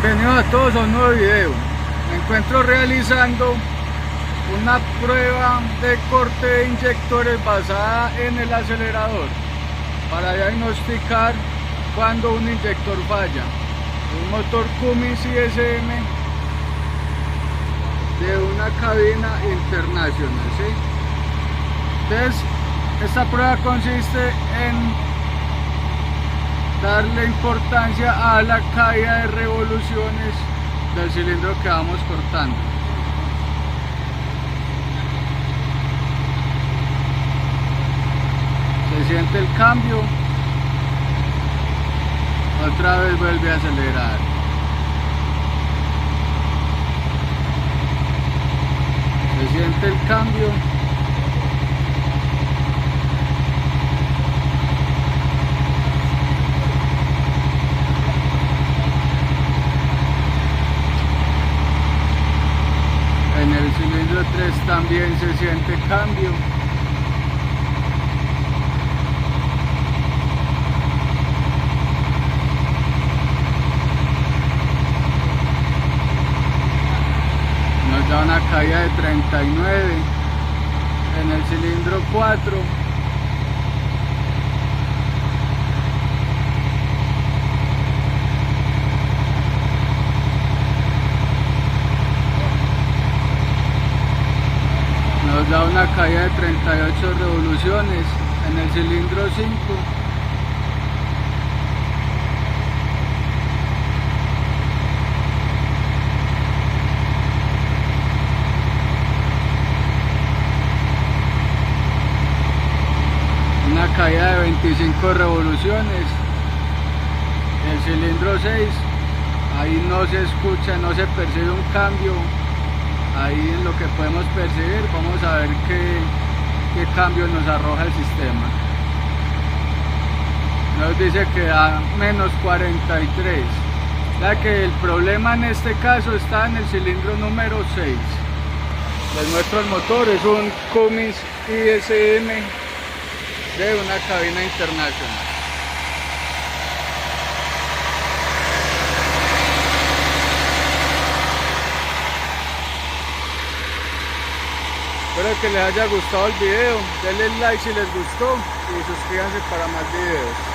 Bienvenidos a todos a un nuevo video. Me encuentro realizando una prueba de corte de inyectores basada en el acelerador para diagnosticar cuando un inyector falla. Un motor Cummins ISM de una cabina internacional, ¿sí? Entonces, esta prueba consiste en darle importancia a la caída de revoluciones del cilindro que vamos cortando. Se siente el cambio, otra vez vuelve a acelerar. Se siente el cambio. En el cilindro 3 también se siente cambio. Nos da una caída de 39. En el cilindro 4 nos da una caída de 38 revoluciones. En el cilindro 5 una caída de 25 revoluciones. El cilindro 6, ahí no se escucha, no se percibe un cambio. Ahí en lo que podemos percibir, vamos a ver qué cambio nos arroja el sistema. Nos dice que da menos 43. Ya que el problema en este caso está en el cilindro número 6. Les muestro el motor, es un Cummins ISM de una cabina internacional. Espero que les haya gustado el video, denle like si les gustó y suscríbanse para más videos.